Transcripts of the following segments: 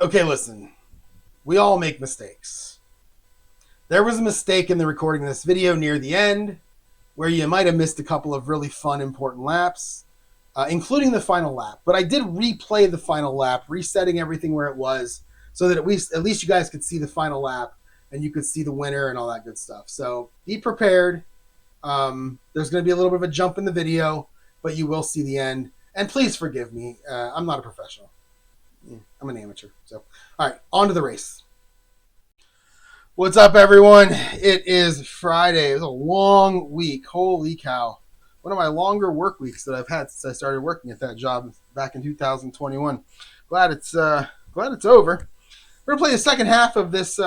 Okay, listen. We all make mistakes. There was a mistake in the recording of this video near the end where you might have missed a couple of really fun, important laps, including the final lap. But I did replay the final lap, resetting everything where it was so that at least you guys could see the final lap and you could see the winner and all that good stuff. So be prepared. There's going to be a little bit of a jump in the video, but you will see the end. And please forgive me. I'm not a professional. I'm an amateur. So, all right, on to the race. What's up, everyone? It is Friday. It was a long week. Holy cow. One of my longer work weeks that I've had since I started working at that job back in 2021. Glad it's over. We're going to play the second half of this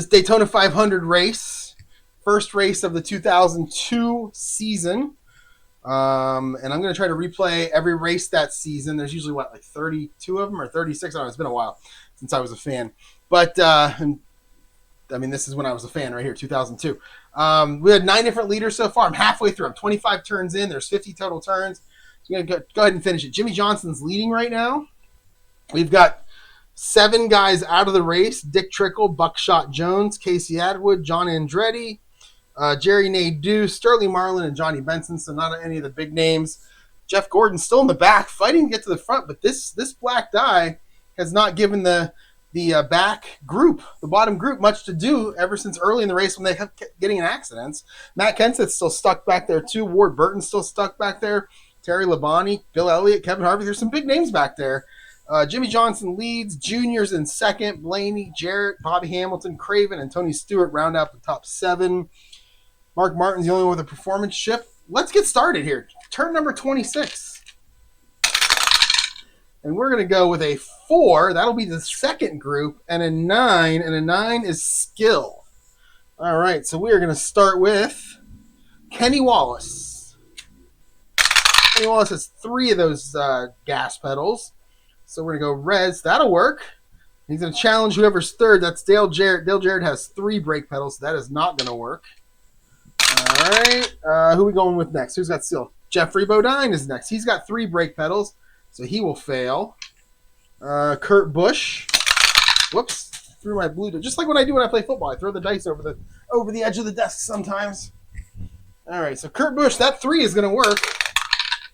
Daytona 500 race. First race of the 2002 season. And I'm going to try to replay every race that season. There's usually, like 32 of them or 36? I don't know. It's been a while since I was a fan. But, this is when I was a fan right here, 2002. We had 9 different leaders so far. I'm halfway through. I'm 25 turns in. There's 50 total turns. So I'm going to go ahead and finish it. Jimmy Johnson's leading right now. We've got 7 guys out of the race. Dick Trickle, Buckshot Jones, Casey Atwood, John Andretti, Jerry Nadeau, Sterling Marlin, and Johnny Benson. So not any of the big names. Jeff Gordon's still in the back, fighting to get to the front. But this black die has not given the back group, the bottom group, much to do ever since early in the race when they kept getting in accidents. Matt Kenseth's still stuck back there too. Ward Burton's still stuck back there. Terry Labonte, Bill Elliott, Kevin Harvick. There's some big names back there. Jimmy Johnson leads. Junior's in second. Blaney, Jarrett, Bobby Hamilton, Craven, and Tony Stewart round out the top 7. Mark Martin's the only one with a performance chip. Let's get started here. Turn number 26. And we're going to go with a 4. That'll be the second group. And a 9. And a 9 is skill. All right. So we are going to start with Kenny Wallace. Kenny Wallace has 3 of those gas pedals. So we're going to go reds. That'll work. He's going to challenge whoever's third. That's Dale Jarrett. Dale Jarrett has 3 brake pedals. So that is not going to work. All right. Who are we going with next? Who's got skill? Jeffrey Bodine is next. He's got 3 brake pedals. So he will fail. Kurt Busch. Whoops. Threw my blue. Just like when I do when I play football. I throw the dice over the edge of the desk sometimes. All right. So Kurt Busch, that 3 is going to work.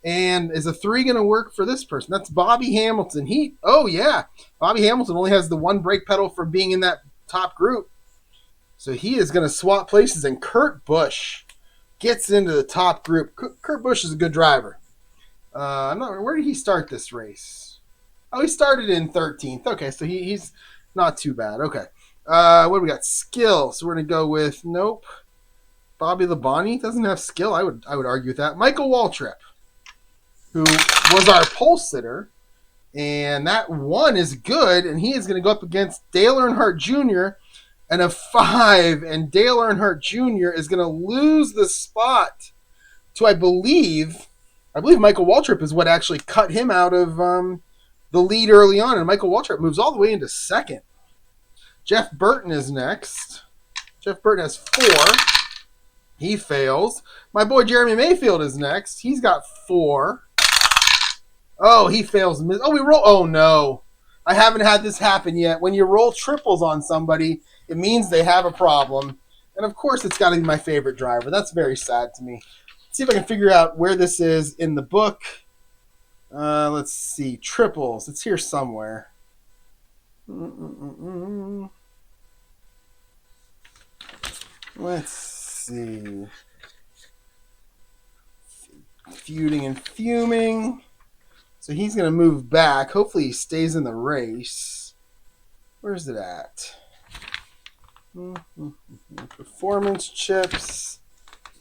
And is a 3 going to work for this person? That's Bobby Hamilton. Oh, yeah. Bobby Hamilton only has the 1 brake pedal for being in that top group. So he is going to swap places. And Kurt Busch gets into the top group. Kurt Busch is a good driver. Where did he start this race? Oh, he started in 13th. Okay, so he's not too bad. Okay. What do we got? Skill. So we're going to go with, nope. Bobby Labonte doesn't have skill. I would argue with that. Michael Waltrip, who was our pole sitter. And that 1 is good. And he is going to go up against Dale Earnhardt Jr. and a 5. And Dale Earnhardt Jr. is going to lose the spot to, I believe Michael Waltrip is what actually cut him out of the lead early on, and Michael Waltrip moves all the way into second. Jeff Burton is next. Jeff Burton has 4. He fails. My boy Jeremy Mayfield is next. He's got 4. Oh, he fails. Oh, we roll. Oh, no. I haven't had this happen yet. When you roll triples on somebody, it means they have a problem. And, of course, it's got to be my favorite driver. That's very sad to me. See if I can figure out where this is in the book. Let's see. Triples. It's here somewhere. Let's see. Feuding and fuming. So he's going to move back. Hopefully he stays in the race. Where's it at? Performance chips.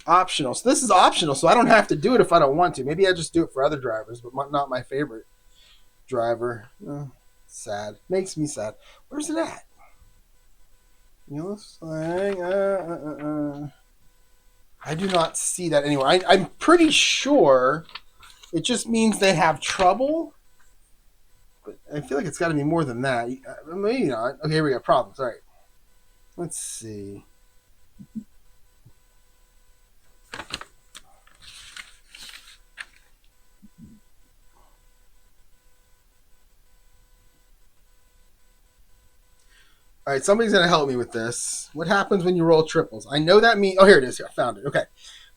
Optional. So this is optional, so I don't have to do it if I don't want to. Maybe I just do it for other drivers, but not my favorite driver. Sad. Makes me sad. Where's it at? Yellow flag. I do not see that anywhere. I'm pretty sure it just means they have trouble. But I feel like it's got to be more than that. Maybe not. Okay, here we got problems. All right. Let's see. All right, somebody's going to help me with this. What happens when you roll triples? I know that means... Oh, here it is. Here, I found it. Okay.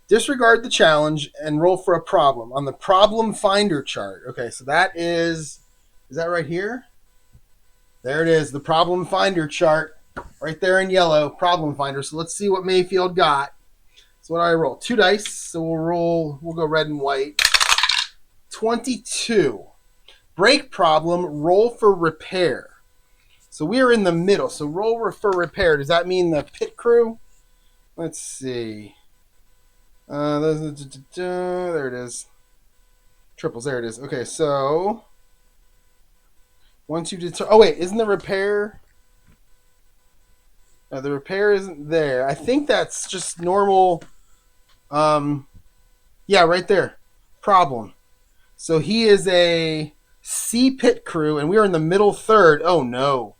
Disregard the challenge and roll for a problem on the problem finder chart. Okay, so that is that right here? There it is, the problem finder chart. Right there in yellow, problem finder. So let's see what Mayfield got. So what do I roll? 2 dice. So we'll go red and white. 22. Brake problem, roll for repair. So we are in the middle. So roll for repair. Does that mean the pit crew? Let's see. There it is. Triples, there it is. Okay, so once you determine... Oh, wait, isn't the repair... No, the repair isn't there. I think that's just normal... Yeah, right there. Problem. So he is a C pit crew, and we are in the middle third. Oh, no.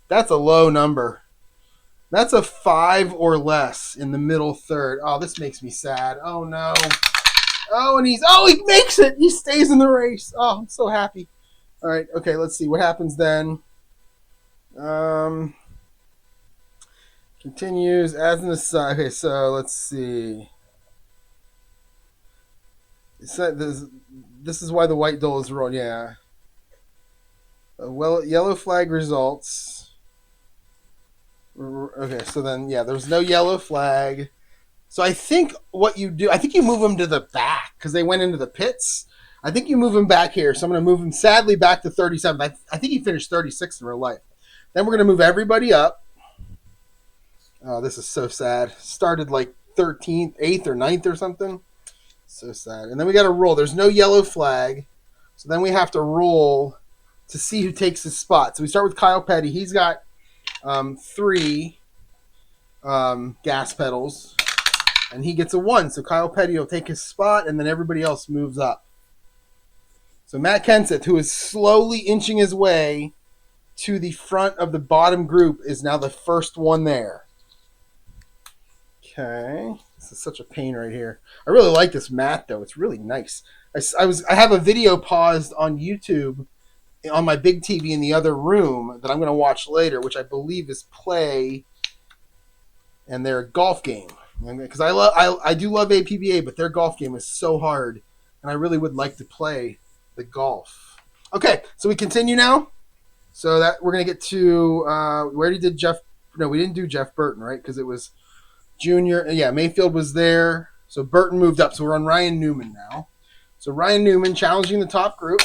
That's a low number. That's a 5 or less in the middle third. Oh, this makes me sad. Oh, no. Oh, and he makes it. He stays in the race. Oh, I'm so happy. All right, okay, let's see what happens then. Continues as an aside. Okay, so let's see. This is why the white doll is rolled. Yeah. Well, yellow flag results. Okay, so then, yeah, there's no yellow flag. So I think what you do, I think you move them to the back because they went into the pits. I think you move him back here. So I'm going to move him, sadly, back to 37. I think he finished 36 in real life. Then we're going to move everybody up. Oh, this is so sad. Started like 13th, 8th, or 9th or something. So sad. And then we got to roll. There's no yellow flag. So then we have to roll to see who takes his spot. So we start with Kyle Petty. He's got 3 gas pedals. And he gets a 1. So Kyle Petty will take his spot, and then everybody else moves up. So Matt Kenseth, who is slowly inching his way to the front of the bottom group, is now the first one there. Okay. This is such a pain right here. I really like this mat, though. It's really nice. I have a video paused on YouTube on my big TV in the other room that I'm going to watch later, which I believe is Play and their golf game. Because I do love APBA, but their golf game is so hard, and I really would like to play the golf. Okay, so we continue now. So that we're gonna get to we already did Jeff. No, we didn't do Jeff Burton, right? Because it was Junior. Yeah, Mayfield was there. So Burton moved up. So we're on Ryan Newman now. So Ryan Newman challenging the top group.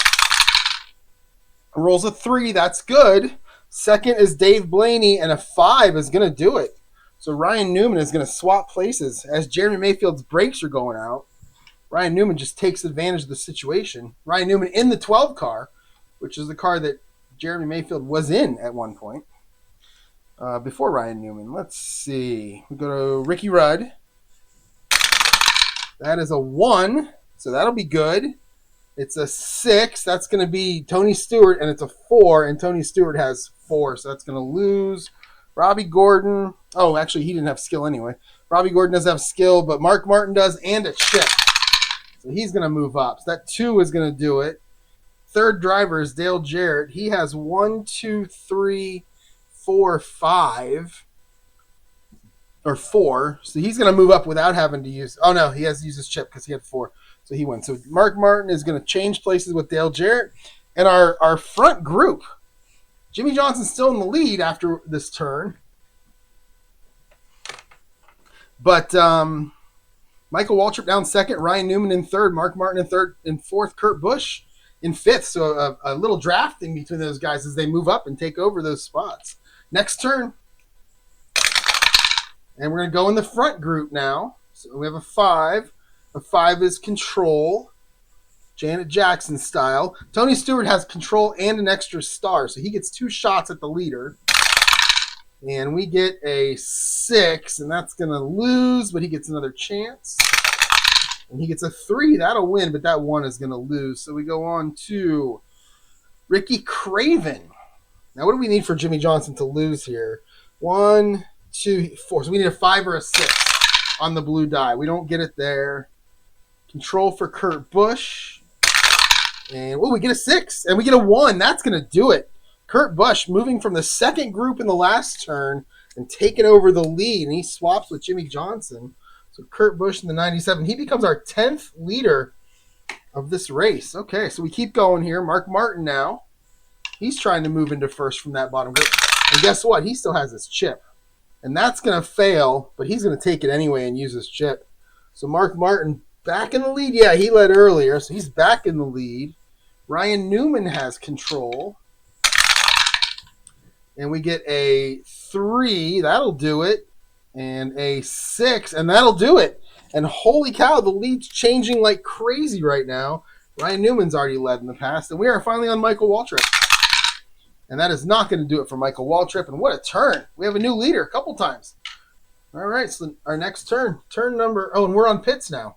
Rolls a 3. That's good. Second is Dave Blaney, and a 5 is gonna do it. So Ryan Newman is going to swap places as Jeremy Mayfield's brakes are going out. Ryan Newman just takes advantage of the situation. Ryan Newman in the 12 car, which is the car that Jeremy Mayfield was in at one point before Ryan Newman. Let's see. We go to Ricky Rudd. That is a 1, so that'll be good. It's a 6. That's going to be Tony Stewart, and it's a 4, and Tony Stewart has 4, so that's going to lose. Robbie Gordon. Oh, actually, he didn't have skill anyway. Robbie Gordon does have skill, but Mark Martin does, and a chip. So he's going to move up. So that 2 is going to do it. Third driver is Dale Jarrett. He has 1, 2, 3, 4, 5. Or 4. So he's going to move up without having to use... Oh, no, he has to use his chip because he had 4. So he wins. So Mark Martin is going to change places with Dale Jarrett. And our front group... Jimmy Johnson's still in the lead after this turn. But Michael Waltrip down second, Ryan Newman in third, Mark Martin in third, in fourth, Kurt Busch in fifth. So a little drafting between those guys as they move up and take over those spots. Next turn. And we're going to go in the front group now. So we have a 5. A 5 is control. Janet Jackson style. Tony Stewart has control and an extra star, so he gets 2 shots at the leader. And we get a 6, and that's going to lose, but he gets another chance. And he gets a 3. That'll win, but that 1 is going to lose. So we go on to Ricky Craven. Now, what do we need for Jimmy Johnson to lose here? 1, 2, 4. So we need a 5 or a 6 on the blue die. We don't get it there. Control for Kurt Busch. And we get a 6, and we get a 1. That's going to do it. Kurt Busch moving from the second group in the last turn and taking over the lead, and he swaps with Jimmy Johnson. So Kurt Busch in the 97. He becomes our 10th leader of this race. Okay, so we keep going here. Mark Martin now. He's trying to move into first from that bottom group. And guess what? He still has his chip. And that's going to fail, but he's going to take it anyway and use his chip. So Mark Martin back in the lead. Yeah, he led earlier, so he's back in the lead. Ryan Newman has control. And we get a 3. That'll do it. And a 6, and that'll do it. And holy cow, the lead's changing like crazy right now. Ryan Newman's already led in the past, and we are finally on Michael Waltrip. And that is not going to do it for Michael Waltrip. And what a turn. We have a new leader a couple times. All right, so our next turn number, and we're on pits now.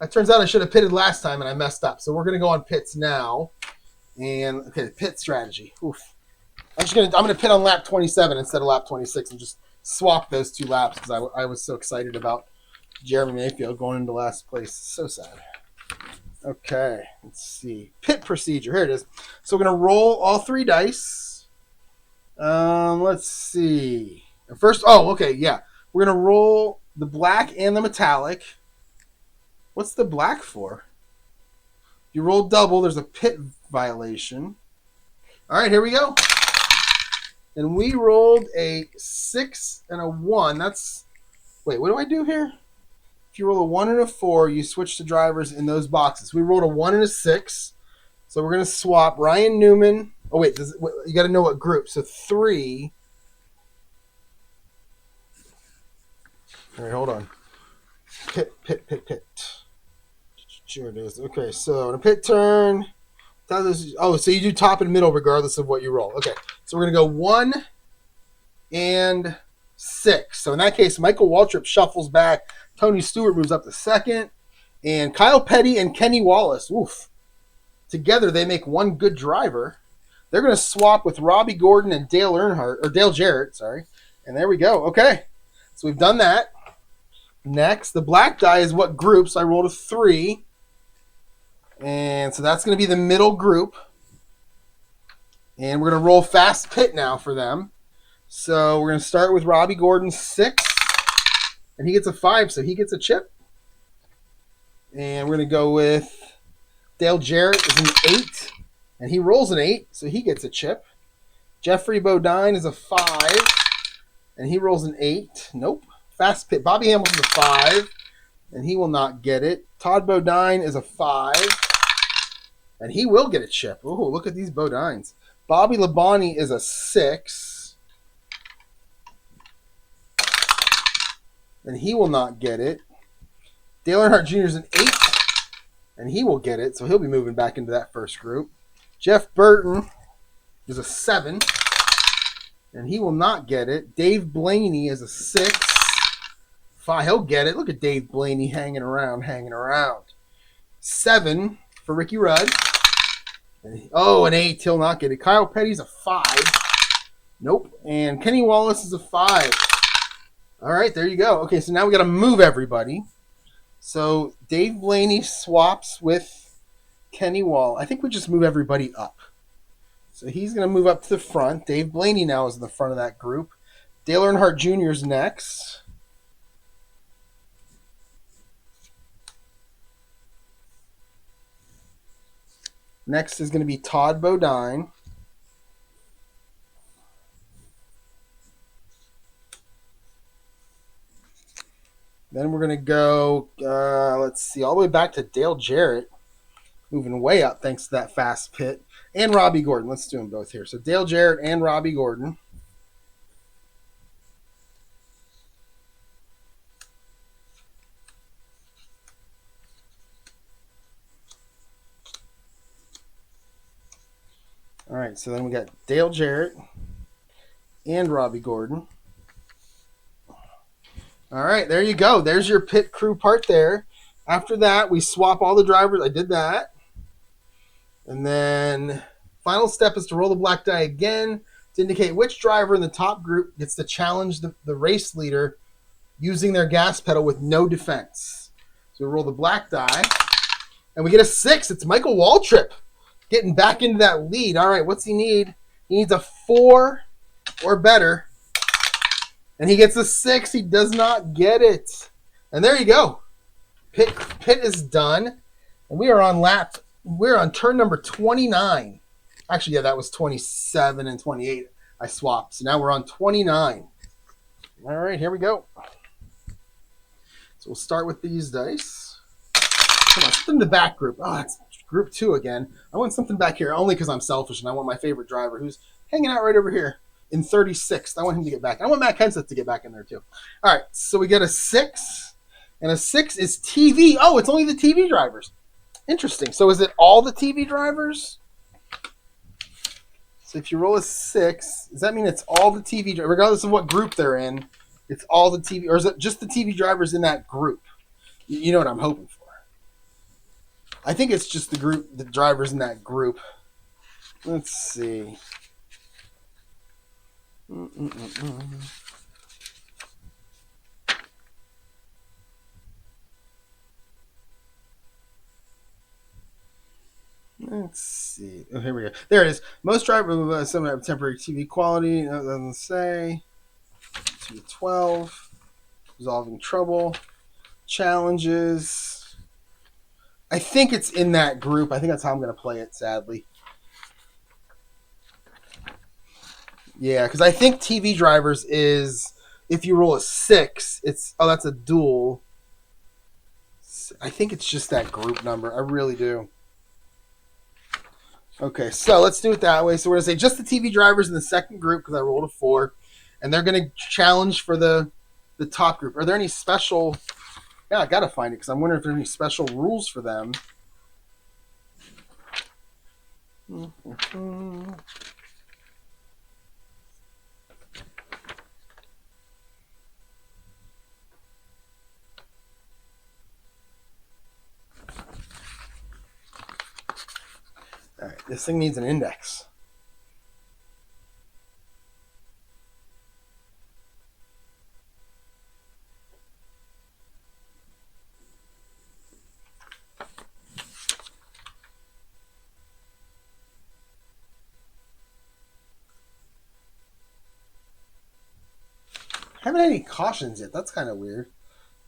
It turns out I should have pitted last time, and I messed up. So we're going to go on pits now. And, okay, pit strategy. Oof. I'm going to pit on lap 27 instead of lap 26 and just swap those 2 laps because I was so excited about Jeremy Mayfield going into last place. So sad. Okay, let's see. Pit procedure. Here it is. So we're going to roll all 3 dice. Let's see. First, okay, yeah. We're going to roll the black and the metallic. What's the black for? If you roll double, there's a pit violation. All right, here we go. And we rolled a 6 and a 1. Wait, what do I do here? If you roll a 1 and a 4, you switch to drivers in those boxes. We rolled a 1 and a 6. So we're going to swap Ryan Newman. Oh, wait, you got to know what group. So 3. All right, hold on. Pit. Sure it is. Okay, so in a pit turn. So you do top and middle regardless of what you roll. Okay, so we're going to go 1 and 6. So in that case, Michael Waltrip shuffles back. Tony Stewart moves up to second. And Kyle Petty and Kenny Wallace, together they make one good driver. They're going to swap with Robbie Gordon and Dale Jarrett, sorry. And there we go. Okay, so we've done that. Next, the black die is what group? So I rolled a 3. And so that's going to be the middle group. And we're going to roll fast pit now for them. So we're going to start with Robbie Gordon, 6. And he gets a 5, so he gets a chip. And we're going to go with Dale Jarrett is an 8. And he rolls an 8, so he gets a chip. Jeffrey Bodine is a 5. And he rolls an 8. Nope. Fast pit. Bobby Hamilton's a 5. And he will not get it. Todd Bodine is a 5. And he will get a chip. Oh, look at these Bodines. Bobby Labonte is a 6. And he will not get it. Dale Earnhardt Jr. is an 8. And he will get it. So he'll be moving back into that first group. Jeff Burton is a 7. And he will not get it. Dave Blaney is a 6. 5. He'll get it. Look at Dave Blaney hanging around. 7 for Ricky Rudd. An 8. He'll not get it. Kyle Petty's a 5. Nope. And Kenny Wallace is a 5. All right, there you go. Okay, so now we got to move everybody. So Dave Blaney swaps with Kenny Wallace. I think we just move everybody up. So he's going to move up to the front. Dave Blaney now is in the front of that group. Dale Earnhardt Jr. is next. Next is going to be Todd Bodine. Then we're going to go, all the way back to Dale Jarrett. Moving way up thanks to that fast pit. And Robbie Gordon. Let's do them both here. So Dale Jarrett and Robbie Gordon. All right, so then we got Dale Jarrett and Robbie Gordon. All right, there you go. There's your pit crew part there. After that, we swap all the drivers. I did that. And then final step is to roll the black die again to indicate which driver in the top group gets to challenge the race leader using their gas pedal with no defense. So we roll the black die, and we get a 6. It's Michael Waltrip getting back into that lead. All right, what's he need? He needs a 4 or better. And he gets a 6. He does not get it. And there you go. Pit is done. And we are on turn number 29. Actually, yeah, that was 27 and 28. I swapped. So now we're on 29. All right, here we go. So we'll start with these dice. Come on, something in the back group. Oh, it's group 2 again. I want something back here only because I'm selfish and I want my favorite driver who's hanging out right over here in 36th. I want him to get back. I want Matt Kenseth to get back in there too. All right, so we get a 6. And a 6 is TV. Oh, it's only the TV drivers. Interesting. So is it all the TV drivers? So if you roll a 6, does that mean it's all the TV drivers, regardless of what group they're in? It's all the TV, or is it just the TV drivers in that group? You know what I'm hoping for. I think it's just the drivers in that group. Let's see. Let's see. Oh, here we go. There it is. Most drivers some have temporary TV quality. No, it doesn't say. 2-12. Resolving trouble. Challenges. I think it's in that group. I think that's how I'm going to play it, sadly. Yeah, because I think TV drivers is, if you roll a 6, that's a duel. I think it's just that group number. I really do. Okay, so let's do it that way. So we're going to say just the TV drivers in the second group because I rolled a 4. And they're going to challenge for the top group. Are there any special... Yeah, I got to find it because I'm wondering if there are any special rules for them. All right, this thing needs an index. I haven't had any cautions yet. That's kind of weird.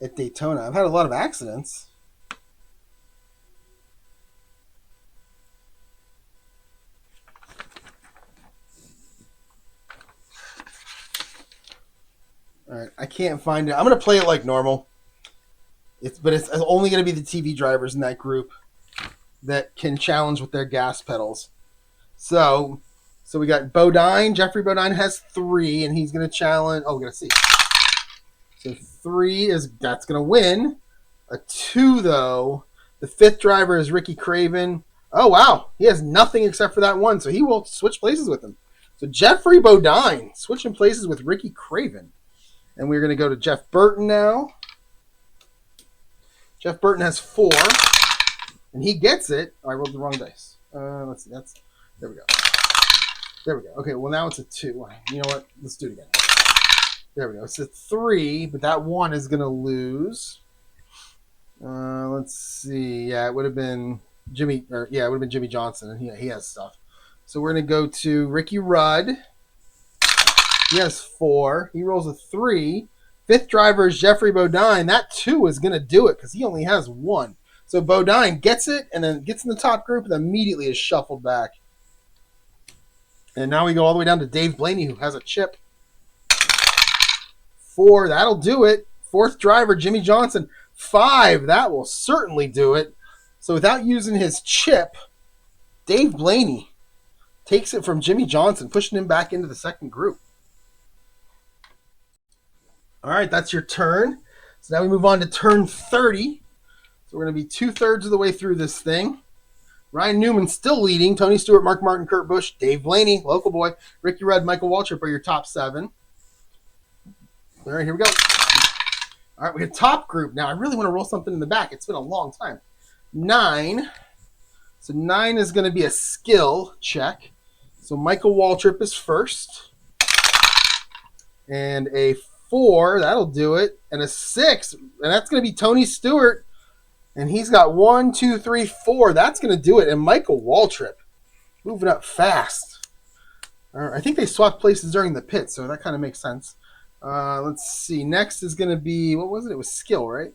At Daytona, I've had a lot of accidents. All right, I can't find it. I'm going to play it like normal. But it's only going to be the TV drivers in that group that can challenge with their gas pedals. So we got Bodine. Jeffrey Bodine has 3, and he's going to challenge. Oh, we're going to see. So 3 that's going to win. A 2, though. The 5th driver is Ricky Craven. Oh, wow. He has nothing except for that 1, so he will switch places with him. So Jeffrey Bodine switching places with Ricky Craven. And we're going to go to Jeff Burton now. Jeff Burton has 4, and he gets it. Oh, I rolled the wrong dice. Let's see. There we go. There we go. Okay, well, now it's a 2. You know what? Let's do it again. There we go. It's a 3, but that 1 is going to lose. Let's see. Yeah, it would have been Jimmy Johnson, and he has stuff. So we're going to go to Ricky Rudd. He has 4. He rolls a 3. 5th driver is Jeffrey Bodine. That 2 is going to do it because he only has 1. So Bodine gets it and then gets in the top group and immediately is shuffled back. And now we go all the way down to Dave Blaney, who has a chip. 4, that'll do it. 4th driver, Jimmy Johnson. 5, that will certainly do it. So without using his chip, Dave Blaney takes it from Jimmy Johnson, pushing him back into the second group. All right, that's your turn. So now we move on to turn 30. So we're going to be 2/3 of the way through this thing. Ryan Newman still leading. Tony Stewart, Mark Martin, Kurt Busch, Dave Blaney, local boy, Ricky Rudd, Michael Waltrip are your top 7. All right, here we go. All right, we have top group. Now, I really want to roll something in the back. It's been a long time. 9. So 9 is going to be a skill check. So Michael Waltrip is first. And a 4, that'll do it. And a 6, and that's going to be Tony Stewart. And he's got 1, 2, 3, 4. That's going to do it. And Michael Waltrip moving up fast. I think they swapped places during the pit, so that kind of makes sense. Let's see. Next is going to be, what was it? It was skill, right?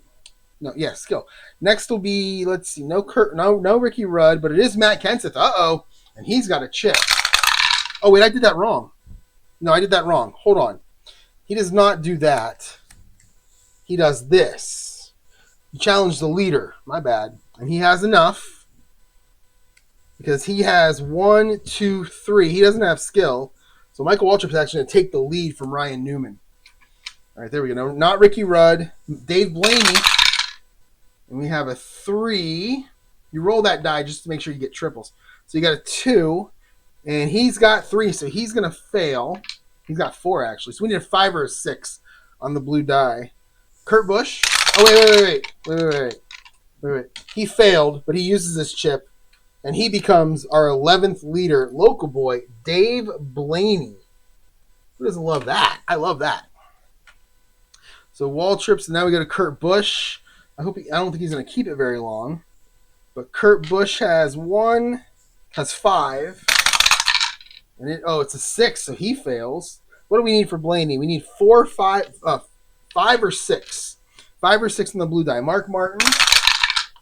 No, yeah, skill. Next will be, let's see, no Ricky Rudd, but it is Matt Kenseth. Uh-oh. And he's got a chip. Oh, wait, I did that wrong. No, I did that wrong. Hold on. He does not do that. He does this. He challenged the leader. My bad. And he has enough because he has 1, 2, 3. He doesn't have skill. So Michael Waltrip's actually going to take the lead from Ryan Newman. All right, there we go. No, not Ricky Rudd. Dave Blaney. And we have a 3. You roll that die just to make sure you get triples. So you got a 2. And he's got 3, so he's going to fail. He's got 4, actually. So we need a 5 or a 6 on the blue die. Kurt Busch. Oh, wait. He failed, but he uses his chip. And he becomes our 11th leader, local boy, Dave Blaney. Who doesn't love that? I love that. So Waltrip, so now we go to Kurt Busch. I don't think he's going to keep it very long. But Kurt Busch has 5. And it's a 6, so he fails. What do we need for Blaney? We need 5 or 6. 5 or 6 on the blue die. Mark Martin.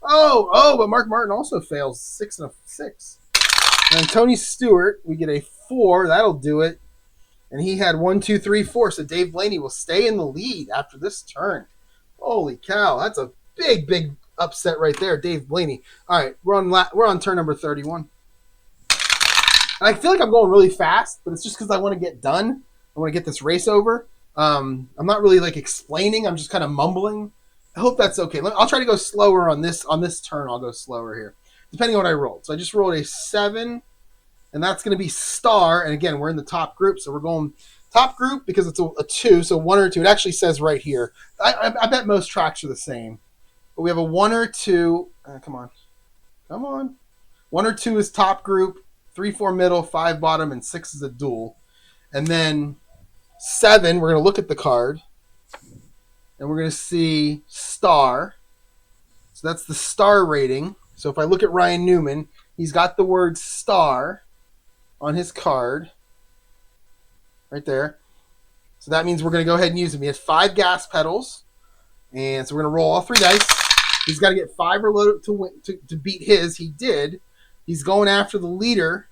But Mark Martin also fails. 6 and a 6. And Tony Stewart, we get a 4. That'll do it. And he had 1, 2, 3, 4. So Dave Blaney will stay in the lead after this turn. Holy cow. That's a big upset right there, Dave Blaney. All right, we're on turn number 31. And I feel like I'm going really fast, but it's just because I want to get done. I want to get this race over. I'm not really like explaining. I'm just kind of mumbling. I hope that's okay. I'll try to go slower on this turn. I'll go slower here, depending on what I rolled. So I just rolled a 7, and that's going to be star. And again, we're in the top group, so we're going top group because it's a 2, so 1 or 2. It actually says right here. I bet most tracks are the same. But we have a 1 or 2. Come on. 1 or 2 is top group. 3, 4 middle, 5 bottom, and 6 is a dual. And then 7, we're going to look at the card. And we're going to see star. So that's the star rating. So if I look at Ryan Newman, he's got the word star on his card. Right there. So that means we're going to go ahead and use him. He has 5 gas pedals. And so we're going to roll all 3 dice. He's got to get 5 or low to beat his. He did. He's going after the leader.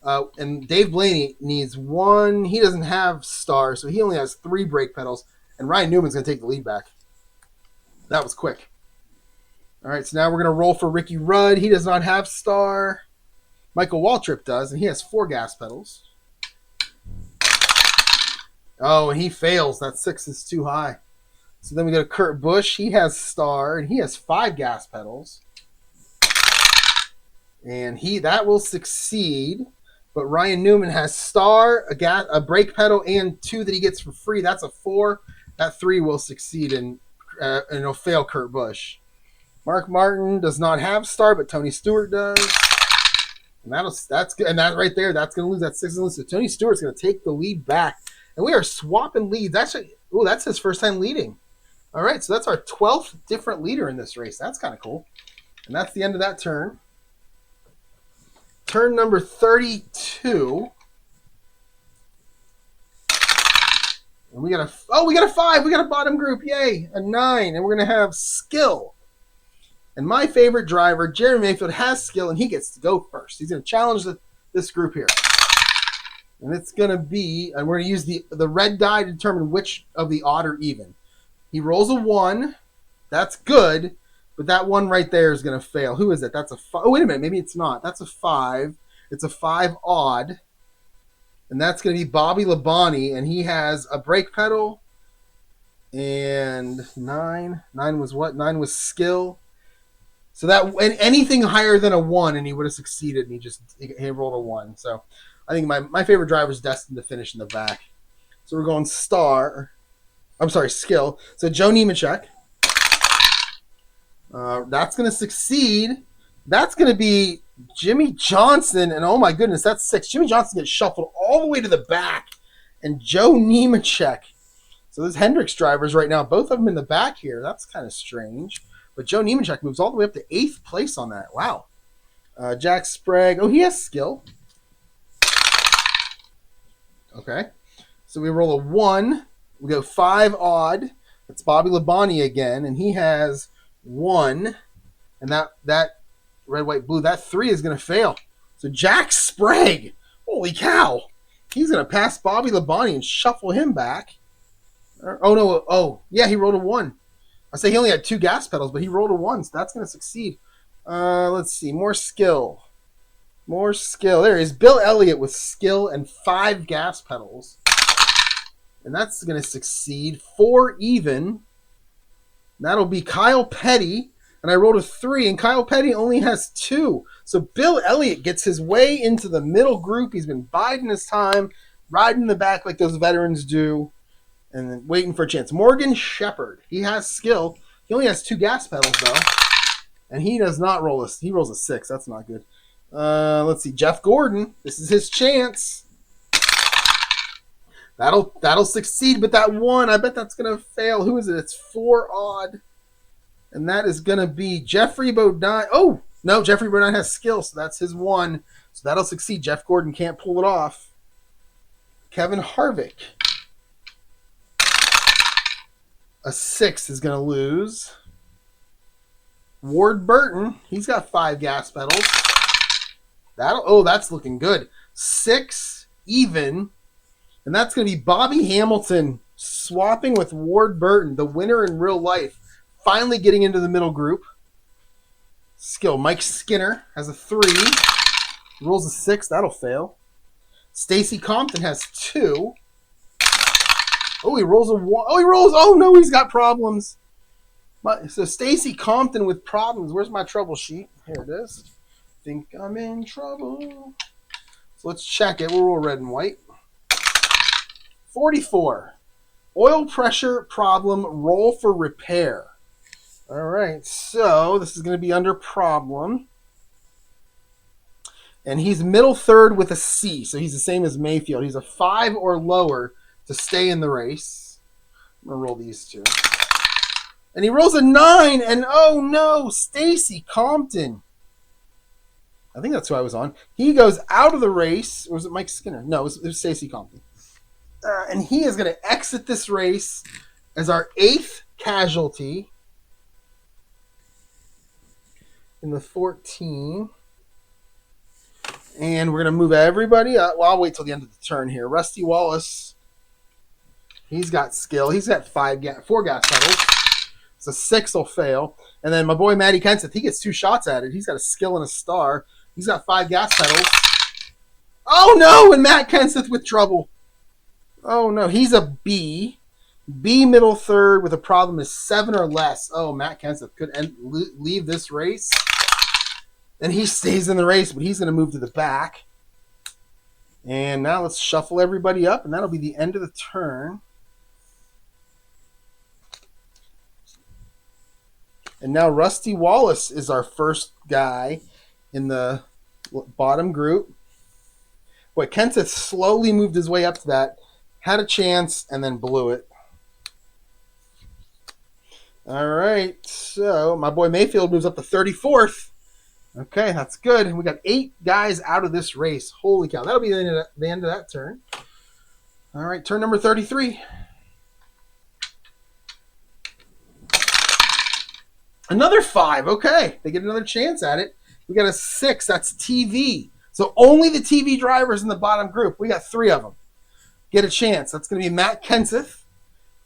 And Dave Blaney needs 1. He doesn't have star, so he only has 3 brake pedals. And Ryan Newman's going to take the lead back. That was quick. All right, so now we're going to roll for Ricky Rudd. He does not have star. Michael Waltrip does, and he has 4 gas pedals. Oh, and he fails. That 6 is too high. So then we go to Kurt Busch. He has star, and he has 5 gas pedals. And that will succeed. But Ryan Newman has star, a brake pedal, and 2 that he gets for free. That's a 4. That 3 will succeed, and it'll fail Kurt Busch. Mark Martin does not have star, but Tony Stewart does. And that's good. And that right there, that's going to lose. That 6 and lose. So Tony Stewart's going to take the lead back. And we are swapping leads. Actually, that's his first time leading. All right, so that's our 12th different leader in this race. That's kind of cool. And that's the end of that turn. Turn number 32. And we got a 5. We got a bottom group. Yay. A 9. And we're going to have skill. And my favorite driver, Jeremy Mayfield, has skill, and he gets to go first. He's going to challenge this group here. And it's going to be, and we're going to use the red die to determine which of the odd or even. He rolls a 1. That's good. But that 1 right there is going to fail. Who is it? That's a 5. Oh, wait a minute. Maybe it's not. That's a 5. It's a 5 odd. And that's going to be Bobby Labonte. And he has a brake pedal. And 9. 9 was what? 9 was skill. So and anything higher than a 1, and he would have succeeded. And he rolled a 1. So I think my favorite driver is destined to finish in the back. So we're going skill. So Joe Nemechek. That's going to succeed. That's going to be Jimmy Johnson. And oh my goodness, that's 6. Jimmy Johnson gets shuffled all the way to the back. And Joe Nemechek. So there's Hendricks drivers right now. Both of them in the back here. That's kind of strange. But Joe Nemechek moves all the way up to 8th place on that. Wow. Jack Sprague. Oh, he has skill. Okay. So we roll a 1. We go 5 odd. That's Bobby Labonte again, and he has 1. And that red, white, blue, that 3 is going to fail. So Jack Sprague, holy cow, he's going to pass Bobby Labonte and shuffle him back. Oh, no. Oh, yeah, he rolled a 1. I say he only had 2 gas pedals, but he rolled a 1, so that's going to succeed. Let's see. More skill. More skill. There is Bill Elliott with skill and 5 gas pedals. And that's going to succeed. 4 even. That'll be Kyle Petty. And I rolled a 3, and Kyle Petty only has 2. So Bill Elliott gets his way into the middle group. He's been biding his time, riding in the back like those veterans do, and then waiting for a chance. Morgan Shepherd. He has skill. He only has 2 gas pedals, though. And he does not roll he rolls a 6. That's not good. Let's see. Jeff Gordon. This is his chance. That'll succeed, but that 1, I bet that's going to fail. Who is it? It's 4 odd. And that is going to be Jeffrey Bodine. Oh, no, Jeffrey Bodine has skill, so that's his 1. So that'll succeed. Jeff Gordon can't pull it off. Kevin Harvick. A 6 is going to lose. Ward Burton, he's got 5 gas pedals. That's looking good. 6 even. And that's going to be Bobby Hamilton swapping with Ward Burton, the winner in real life. Finally getting into the middle group. Skill. Mike Skinner has a 3. He rolls a 6. That'll fail. Stacy Compton has 2. Oh, he rolls a 1. Oh, no, he's got problems. So Stacy Compton with problems. Where's my trouble sheet? Here it is. Think I'm in trouble. So let's check it. We'll roll red and white. 44. Oil pressure problem. Roll for repair. All right, so this is going to be under problem. And he's middle third with a C, so he's the same as Mayfield. He's a 5 or lower to stay in the race. I'm going to roll these 2. And he rolls a 9, and oh no, Stacy Compton. I think that's who I was on. He goes out of the race. Or was it Mike Skinner? No, it was Stacy Compton. And he is going to exit this race as our 8th casualty. In the 14. And we're going to move everybody up. Well, I'll wait till the end of the turn here. Rusty Wallace. He's got skill. He's got 4 gas pedals. So 6 will fail. And then my boy Matty Kenseth, he gets 2 shots at it. He's got a skill and a star. He's got 5 gas pedals. Oh, no! And Matt Kenseth with trouble. Oh, no. He's a B. B middle third with a problem is 7 or less. Oh, Matt Kenseth could leave this race. And he stays in the race, but he's going to move to the back. And now let's shuffle everybody up, and that'll be the end of the turn. And now Rusty Wallace is our first guy in the bottom group. Boy, Kenseth slowly moved his way up to that, had a chance, and then blew it. All right, so my boy Mayfield moves up to 34th. Okay, that's good. We got 8 guys out of this race. Holy cow. That'll be the end of that turn. All right, turn number 33. Another 5. Okay, they get another chance at it. We got a 6. That's TV. So only the TV drivers in the bottom group. We got 3 of them. Get a chance. That's going to be Matt Kenseth.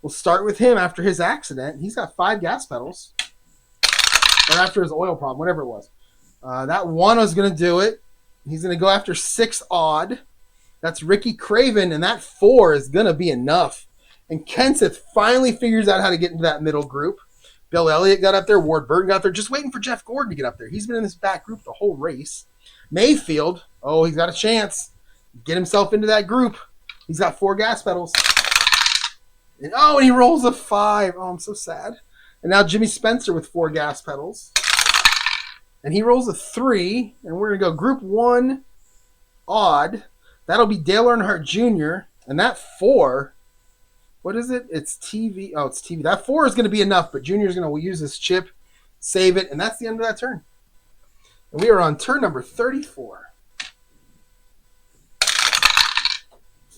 We'll start with him after his accident. He's got 5 gas pedals. Or after his oil problem, whatever it was. That 1 was going to do it. He's going to go after 6 odd. That's Ricky Craven, and that 4 is going to be enough. And Kenseth finally figures out how to get into that middle group. Bill Elliott got up there. Ward Burton got up there. Just waiting for Jeff Gordon to get up there. He's been in this back group the whole race. Mayfield, he's got a chance. Get himself into that group. He's got 4 gas pedals. And he rolls a 5. Oh, I'm so sad. And now Jimmy Spencer with 4 gas pedals. And he rolls a 3. And we're going to go group 1 odd. That'll be Dale Earnhardt Jr. And that 4, what is it? It's TV. Oh, it's TV. That 4 is going to be enough, but Jr. is going to use his chip, save it, and that's the end of that turn. And we are on turn number 34.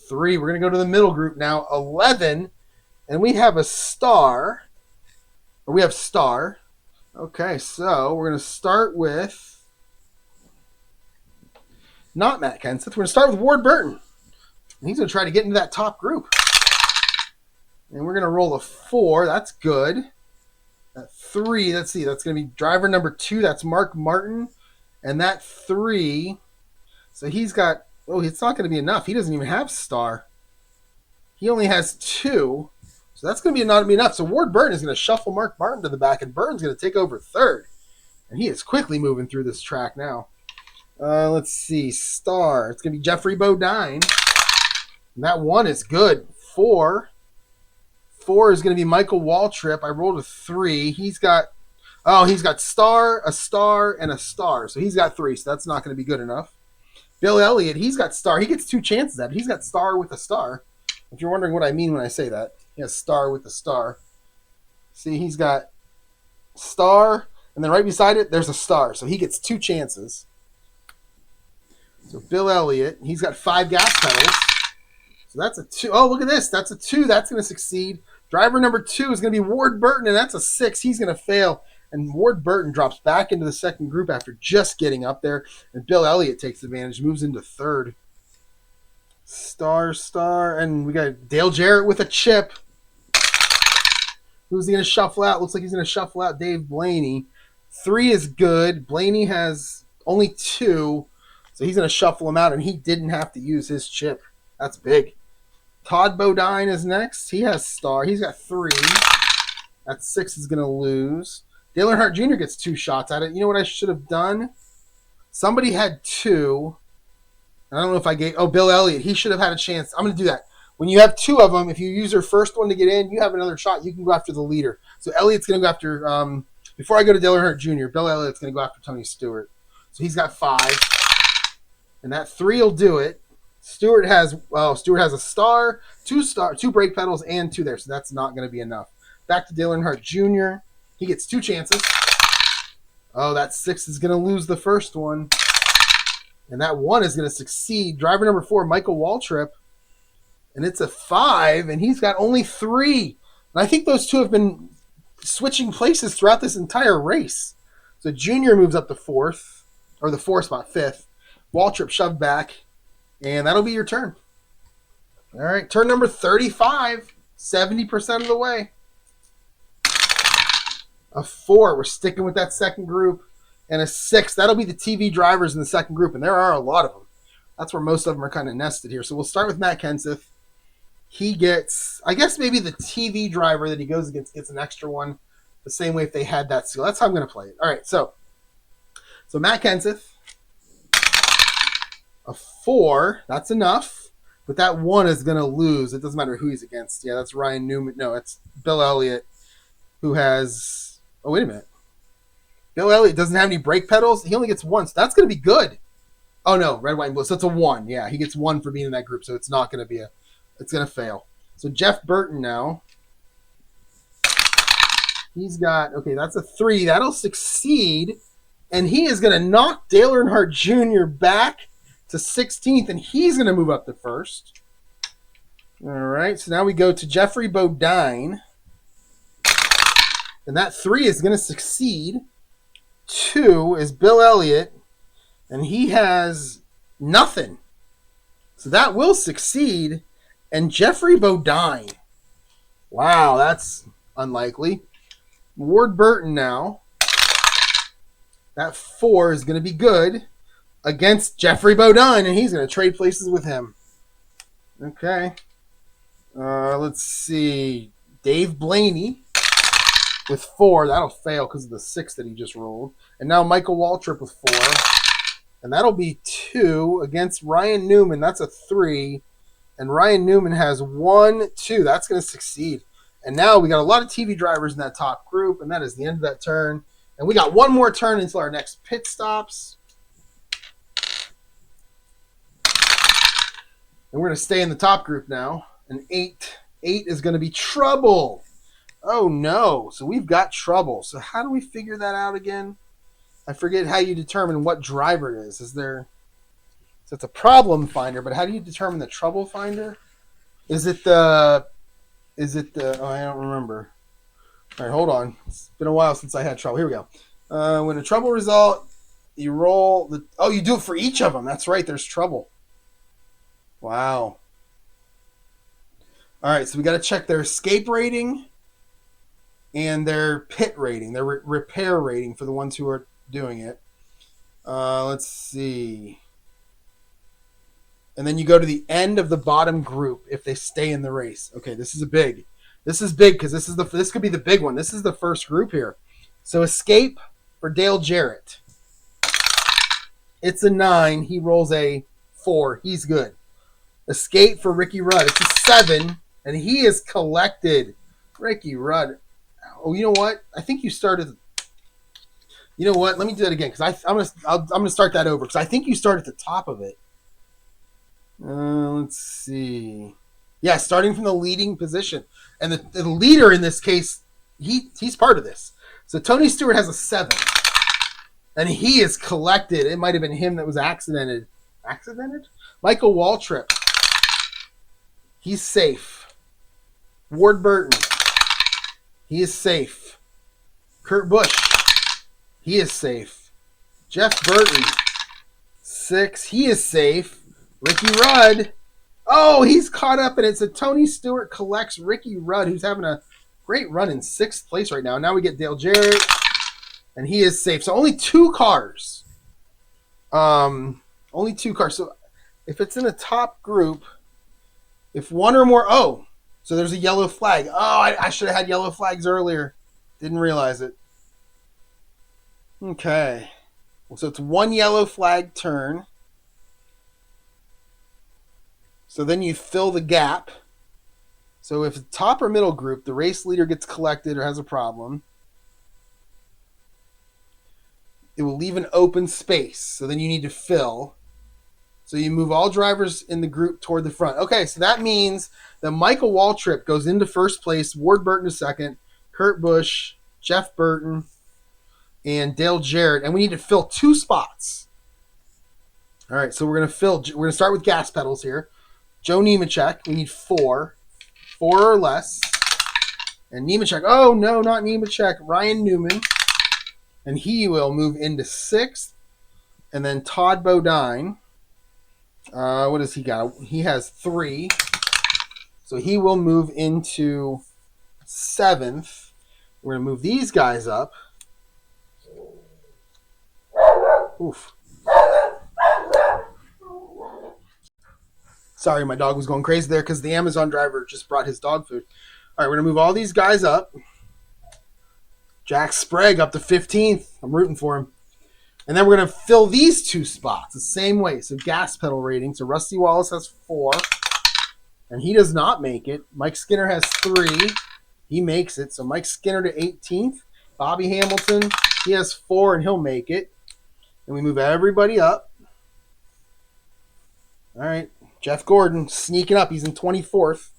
3. We're going to go to the middle group now. 11. And we have a star. Or we have star. Okay, so we're going to start with not Matt Kenseth. We're going to start with Ward Burton. And he's going to try to get into that top group. And we're going to roll a 4. That's good. That 3, let's see. That's going to be driver number 2. That's Mark Martin. And that 3, so he's got, oh, it's not going to be enough. He doesn't even have star. He only has 2. So that's going to be not be enough. So Ward Burton is going to shuffle Mark Martin to the back, and Burton's going to take over 3rd. And he is quickly moving through this track now. Let's see. Star. It's going to be Jeffrey Bodine. And that 1 is good. 4. 4 is going to be Michael Waltrip. I rolled a 3. He's got star, a star, and a star. So he's got 3. So that's not going to be good enough. Bill Elliott, he's got star. He gets 2 chances at it. He's got star with a star. If you're wondering what I mean when I say that. He has star with a star. See, he's got star, and then right beside it, there's a star. So he gets 2 chances. So Bill Elliott, he's got 5 gas pedals. So that's a 2. Oh, look at this. That's a 2. That's going to succeed. Driver number 2 is going to be Ward Burton, and that's a 6. He's going to fail. And Ward Burton drops back into the second group after just getting up there. And Bill Elliott takes advantage, moves into 3rd. Star. And we got Dale Jarrett with a chip. Who's he going to shuffle out? Looks like he's going to shuffle out Dave Blaney. 3 is good. Blaney has only 2. So he's going to shuffle him out, and he didn't have to use his chip. That's big. Todd Bodine is next. He has star. He's got 3. That 6 is going to lose. Dale Earnhardt Jr. gets 2 shots at it. You know what I should have done? Somebody had 2. I don't know if I gave... Oh, Bill Elliott. He should have had a chance. I'm going to do that. When you have 2 of them, if you use your first one to get in, you have another shot. You can go after the leader. So Elliott's going to go after... before I go to Dale Earnhardt Jr., Bill Elliott's going to go after Tony Stewart. So he's got 5. And that 3 will do it. Stewart has a star, 2 brake pedals, and 2 there. So that's not going to be enough. Back to Dale Earnhardt Jr. He gets 2 chances. Oh, that 6 is going to lose the first one. And that 1 is going to succeed. Driver number 4, Michael Waltrip. And it's a 5, and he's got only 3. And I think those 2 have been switching places throughout this entire race. So Junior moves up to 4th, or the 4th spot, 5th. Waltrip shoved back. And that'll be your turn. All right, turn number 35, 70% of the way. A 4, we're sticking with that second group. And a 6, that'll be the TV drivers in the second group. And there are a lot of them. That's where most of them are kind of nested here. So we'll start with Matt Kenseth. He gets, I guess maybe the TV driver that he goes against gets an extra one. The same way if they had that skill. That's how I'm going to play it. All right, so Matt Kenseth. A 4, that's enough. But that 1 is going to lose. It doesn't matter who he's against. Yeah, that's Ryan Newman. No, it's Bill Elliott, who has... Oh, wait a minute. Bill Elliott doesn't have any brake pedals. He only gets 1, so that's going to be good. Oh, no, red, white, and blue. So it's a 1. Yeah, he gets 1 for being in that group, so it's not going to be a... It's going to fail. So Jeff Burton now. He's got... Okay, that's a 3. That'll succeed. And he is going to knock Dale Earnhardt Jr. back to 16th, and he's going to move up to 1st. All right, so now we go to Jeffrey Bodine. And that 3 is going to succeed. 2 is Bill Elliott, and he has nothing. So that will succeed. And Jeffrey Bodine. Wow, that's unlikely. Ward Burton now. That 4 is going to be good against Jeffrey Bodine, and he's going to trade places with him. Okay. Let's see. Dave Blaney with 4. That'll fail because of the 6 that he just rolled. And now Michael Waltrip with 4. And that'll be 2 against Ryan Newman. That's a 3. And Ryan Newman has 1, 2. That's going to succeed. And now we got a lot of TV drivers in that top group, and that is the end of that turn. And we got one more turn until our next pit stops. And we're going to stay in the top group now. And 8 is going to be trouble. Oh, no. So we've got trouble. So how do we figure that out again? I forget how you determine what driver it is. So it's a problem finder, but how do you determine the trouble finder? Is it the, oh, I don't remember. All right, hold on. It's been a while since I had trouble. Here we go. When a trouble result, you roll the, oh, you do it for each of them. That's right. There's trouble. Wow. All right, so we got to check their escape rating and their pit rating, their repair rating for the ones who are doing it. Let's see. And then you go to the end of the bottom group if they stay in the race. Okay, this is big because this could be the big one. This is the first group here. So escape for Dale Jarrett. It's a 9. He rolls a 4. He's good. Escape for Ricky Rudd. It's a 7, and he is collected. Ricky Rudd. Oh, you know what? I think you started. You know what? Let me do that again because I'm gonna start that over because I think you start at the top of it. Let's see. Yeah, starting from the leading position, and the leader in this case, he's part of this. So Tony Stewart has a 7, and he is collected. It might have been him that was accidented. Michael Waltrip. He's safe. Ward Burton. He is safe. Kurt Busch. He is safe. Jeff Burton. 6. He is safe. Ricky Rudd. Oh, he's caught up, and it's a Tony Stewart collects Ricky Rudd, who's having a great run in 6th place right now. Now we get Dale Jarrett, and he is safe. So only 2 cars. Only 2 cars. So if it's in the top group, if one or more, oh, so there's a yellow flag. Oh, I should have had yellow flags earlier. Didn't realize it. Okay. So it's 1 yellow flag turn. So then you fill the gap. So if the top or middle group, the race leader gets collected or has a problem, it will leave an open space. So then you need to fill. So you move all drivers in the group toward the front. Okay, so that means that Michael Waltrip goes into first place, Ward Burton to second, Kurt Busch, Jeff Burton, and Dale Jarrett. And we need to fill 2 spots. All right, so we're going to start with gas pedals here. Joe Nemechek, we need 4 or less. And Nemechek, oh no, not Nemechek, Ryan Newman. And he will move into 6th. And then Todd Bodine. What does he got? He has 3. So he will move into 7th. We're going to move these guys up. Oof. Sorry, my dog was going crazy there because the Amazon driver just brought his dog food. All right, we're going to move all these guys up. Jack Sprague up to 15th. I'm rooting for him. And then we're going to fill these 2 spots the same way. So gas pedal rating. So Rusty Wallace has 4. And he does not make it. Mike Skinner has 3. He makes it. So Mike Skinner to 18th. Bobby Hamilton, he has 4 and he'll make it. And we move everybody up. All right. Jeff Gordon sneaking up. He's in 24th.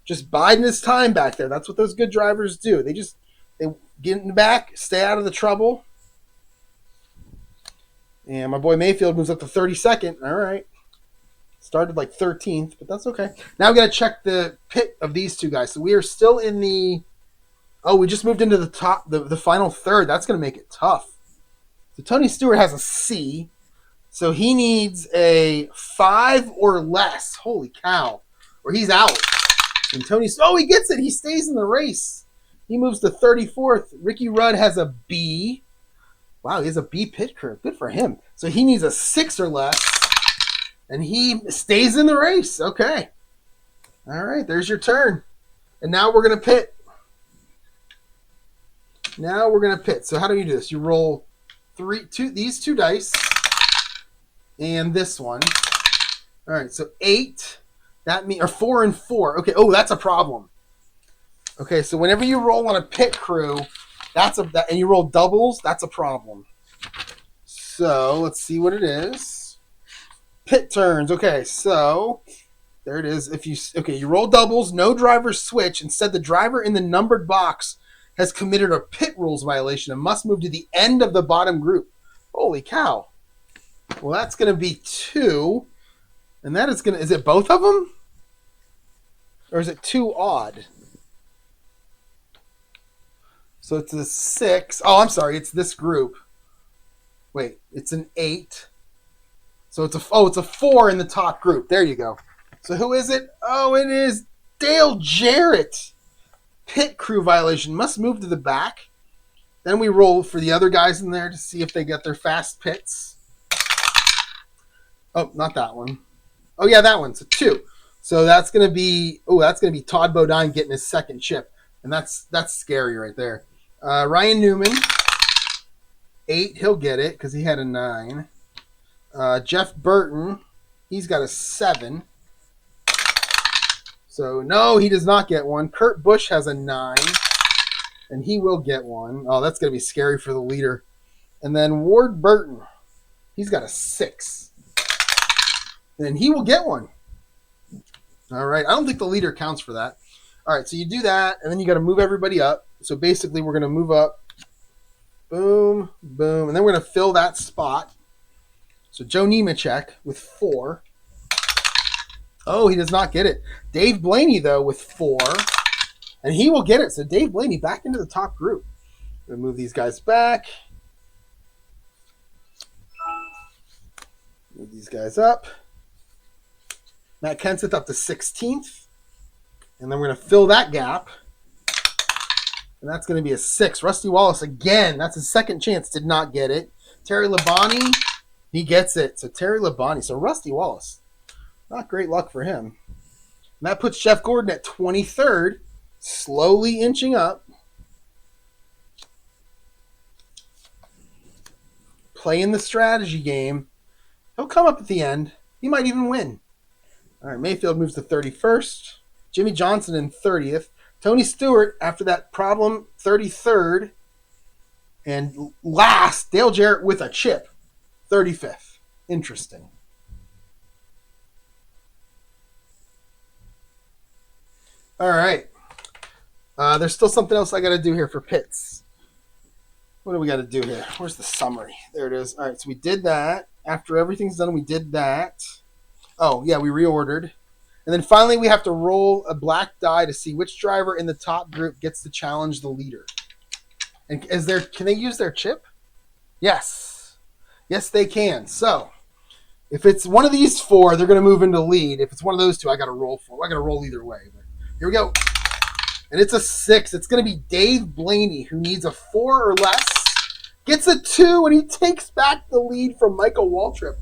Just biding his time back there. That's what those good drivers do. They get in the back, stay out of the trouble. And my boy Mayfield moves up to 32nd. All right. Started like 13th, but that's okay. Now we got to check the pit of these 2 guys. So we are still in the... Oh, we just moved into the top, the final third. That's going to make it tough. So Tony Stewart has a C. So he needs a 5 or less. Holy cow. Or he's out. And he gets it. He stays in the race. He moves to 34th. Ricky Rudd has a B. Wow, he has a B pit crew. Good for him. So he needs a 6 or less. And he stays in the race. Okay. All right, there's your turn. And now we're going to pit. So how do you do this? You roll these 2 dice. And this one. All right, so 8. That means, or 4 and 4. Okay. Oh, that's a problem. Okay, so whenever you roll on a pit crew, and you roll doubles, that's a problem. So let's see what it is. Pit turns. Okay, so there it is. You roll doubles, no drivers switch. Instead, the driver in the numbered box has committed a pit rules violation and must move to the end of the bottom group. Holy cow. Well, that's going to be 2. And that is going to... Is it both of them? Or is it 2 odd? So it's a 6. Oh, I'm sorry. It's this group. Wait, it's an 8. So it's a 4 in the top group. There you go. So who is it? Oh, it is Dale Jarrett. Pit crew violation. Must move to the back. Then we roll for the other guys in there to see if they get their fast pits. Oh, not that one. Oh, yeah, that one's a 2. So that's going to be Todd Bodine getting his second chip. And that's scary right there. Ryan Newman, 8. He'll get it because he had a 9. Jeff Burton, he's got a 7. So, no, he does not get one. Kurt Busch has a 9. And he will get one. Oh, that's going to be scary for the leader. And then Ward Burton, he's got a 6. And he will get one. All right. I don't think the leader counts for that. All right. So you do that, and then you got to move everybody up. So basically, we're going to move up. Boom, boom. And then we're going to fill that spot. So Joe Nemechek with 4. Oh, he does not get it. Dave Blaney, though, with 4. And he will get it. So Dave Blaney back into the top group. We're going to move these guys back. Move these guys up. Matt Kenseth up to 16th. And then we're going to fill that gap. And that's going to be a 6. Rusty Wallace again. That's his second chance. Did not get it. Terry Labonte, he gets it. So Terry Labonte. So Rusty Wallace. Not great luck for him. And that puts Jeff Gordon at 23rd. Slowly inching up. Playing the strategy game. He'll come up at the end. He might even win. All right, Mayfield moves to 31st. Jimmy Johnson in 30th. Tony Stewart, after that problem, 33rd. And last, Dale Jarrett with a chip, 35th. Interesting. All right. There's still something else I got to do here for pits. What do we got to do here? Where's the summary? There it is. All right, so we did that. After everything's done, we did that. Oh, yeah, we reordered. And then finally, we have to roll a black die to see which driver in the top group gets to challenge the leader. And can they use their chip? Yes. Yes, they can. So, if it's one of these 4, they're going to move into lead. If it's one of those 2, I got to roll for. I got to roll either way. But here we go. And it's a 6. It's going to be Dave Blaney, who needs a 4 or less. Gets a 2, and he takes back the lead from Michael Waltrip.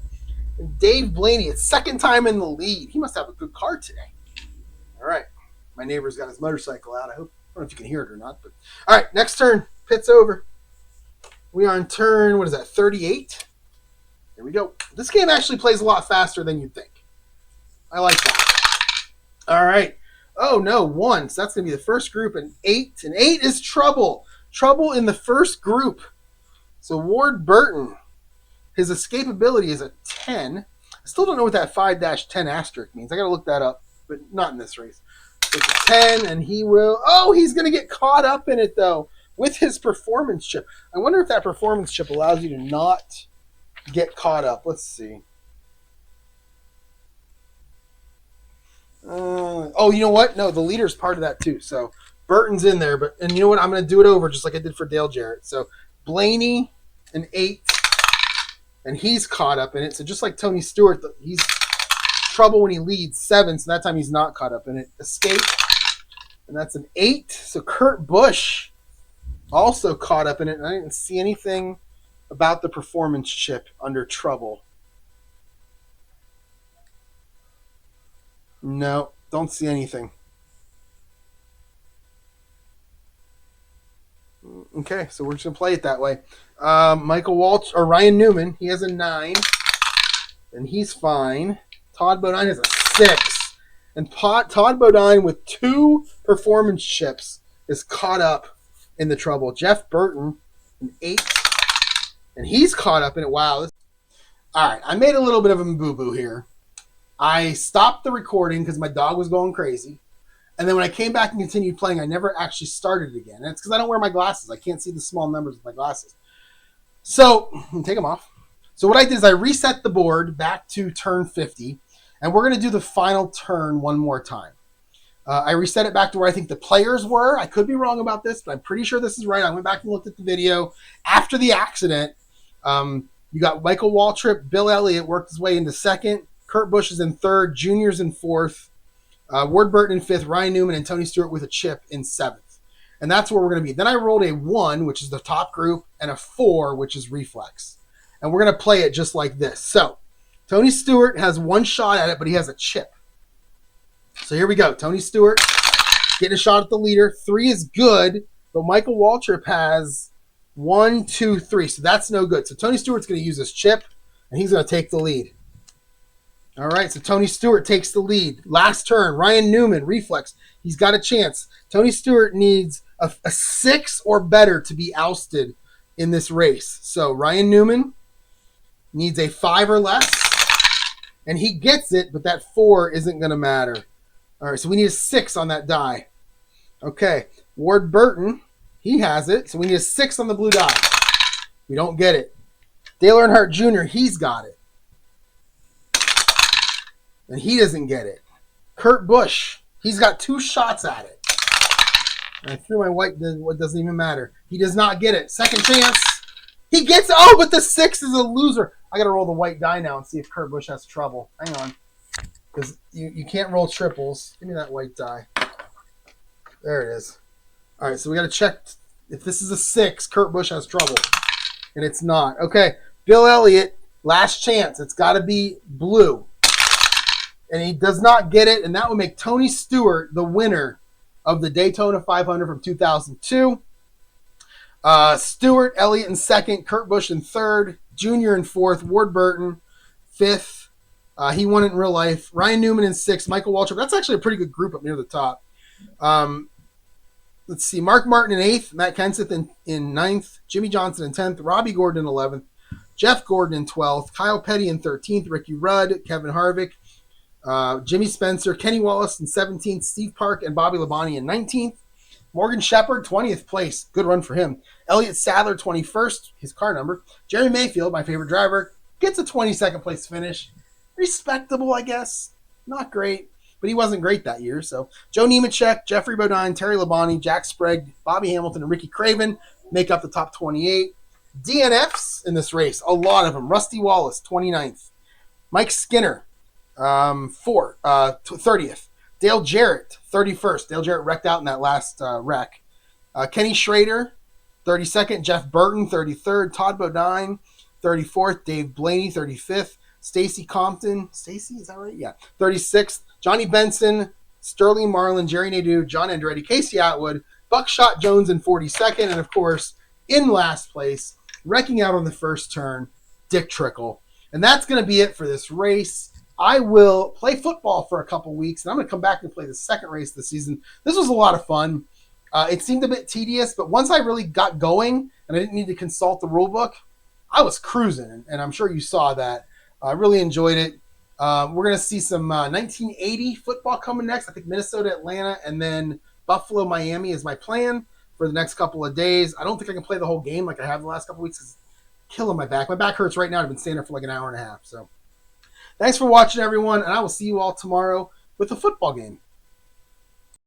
And Dave Blaney, it's second time in the lead. He must have a good car today. All right. My neighbor's got his motorcycle out. I don't know if you can hear it or not. But all right, next turn. Pit's over. We are on turn, 38? Here we go. This game actually plays a lot faster than you'd think. I like that. All right. Oh, no, 1. So that's going to be the first group. And 8. And 8 is trouble. Trouble in the first group. So Ward Burton. His escapability is a 10. I still don't know what that 5-10 asterisk means. I got to look that up, but not in this race. It's a 10, and he will... Oh, he's going to get caught up in it, though, with his performance chip. I wonder if that performance chip allows you to not get caught up. Let's see. Oh, you know what? No, the leader's part of that, too. So Burton's in there, and you know what? I'm going to do it over just like I did for Dale Jarrett. So Blaney, an 8. And he's caught up in it. So just like Tony Stewart, he's trouble when he leads 7. So that time he's not caught up in it. Escape. And that's an 8. So Kurt Busch also caught up in it. And I didn't see anything about the performance chip under trouble. No, don't see anything. Okay, so we're just going to play it that way. Ryan Newman, he has a 9, and he's fine. Todd Bodine has a 6, and Todd Bodine with 2 performance chips is caught up in the trouble. Jeff Burton, an 8, and he's caught up in it. Wow. All right, I made a little bit of a boo-boo here. I stopped the recording because my dog was going crazy. And then when I came back and continued playing, I never actually started it again. And it's because I don't wear my glasses. I can't see the small numbers with my glasses. So, take them off. So what I did is I reset the board back to turn 50, and we're going to do the final turn one more time. I reset it back to where I think the players were. I could be wrong about this, but I'm pretty sure this is right. I went back and looked at the video. After the accident, you got Michael Waltrip, Bill Elliott worked his way into second, Kurt Busch is in third, Junior's in fourth, Ward Burton in fifth, Ryan Newman and Tony Stewart with a chip in seventh. And that's where we're going to be. Then I rolled a 1, which is the top group, and a 4, which is reflex. And we're going to play it just like this. So Tony Stewart has 1 shot at it, but he has a chip. So here we go. Tony Stewart getting a shot at the leader. 3 is good, but Michael Waltrip has 1, 2, 3. So that's no good. So Tony Stewart's going to use his chip, and he's going to take the lead. All right, so Tony Stewart takes the lead. Last turn, Ryan Newman, reflex. He's got a chance. Tony Stewart needs a 6 or better to be ousted in this race. So Ryan Newman needs a 5 or less, and he gets it, but that 4 isn't going to matter. All right, so we need a 6 on that die. Okay, Ward Burton, he has it, so we need a 6 on the blue die. We don't get it. Dale Earnhardt Jr., he's got it. And he doesn't get it. Kurt Busch, he's got 2 shots at it. And I threw my white, what doesn't even matter. He does not get it. Second chance. He gets it. Oh, but the 6 is a loser. I got to roll the white die now and see if Kurt Busch has trouble. Hang on. Because you can't roll triples. Give me that white die. There it is. All right, so we got to check if this is a 6. Kurt Busch has trouble, and it's not. Okay, Bill Elliott, last chance. It's got to be blue, and he does not get it, and that would make Tony Stewart the winner of the Daytona 500 from 2002. Stewart, Elliott in second, Kurt Busch in third, Junior in fourth, Ward Burton fifth. He won it in real life. Ryan Newman in sixth. Michael Waltrip. That's actually a pretty good group up near the top. Let's see. Mark Martin in eighth. Matt Kenseth in ninth. Jimmy Johnson in 10th. Robbie Gordon in 11th. Jeff Gordon in 12th. Kyle Petty in 13th. Ricky Rudd. Kevin Harvick. Jimmy Spencer. Kenny Wallace in 17th. Steve Park and Bobby Labonte in 19th. Morgan Shepherd, 20th place. Good run for him. Elliott Sadler, 21st. His car number. Jerry Mayfield, my favorite driver, gets a 22nd place finish. Respectable, I guess. Not great, but he wasn't great that year. So Joe Nemechek, Jeffrey Bodine, Terry Labonte, Jack Sprague, Bobby Hamilton, and Ricky Craven make up the top 28. DNFs in this race, a lot of them. Rusty Wallace, 29th. Mike Skinner, 30th. Dale Jarrett, 31st. Dale Jarrett wrecked out in that last wreck. Kenny Schrader, 32nd. Jeff Burton, 33rd. Todd Bodine, 34th. Dave Blaney, 35th. Stacy Compton. Stacy, is that right? Yeah. 36th. Johnny Benson, Sterling Marlin, Jerry Nadeau, John Andretti, Casey Atwood, Buckshot Jones in 42nd. And, of course, in last place, wrecking out on the first turn, Dick Trickle. And that's going to be it for this race. I will play football for a couple weeks, and I'm going to come back and play the second race this season. This was a lot of fun. It seemed a bit tedious, but once I really got going and I didn't need to consult the rule book, I was cruising, and I'm sure you saw that. I really enjoyed it. We're going to see some 1980 football coming next. I think Minnesota, Atlanta, and then Buffalo, Miami is my plan for the next couple of days. I don't think I can play the whole game like I have the last couple of weeks. It's killing my back. My back hurts right now. I've been standing there for like an hour and a half. So thanks for watching, everyone, and I will see you all tomorrow with the football game.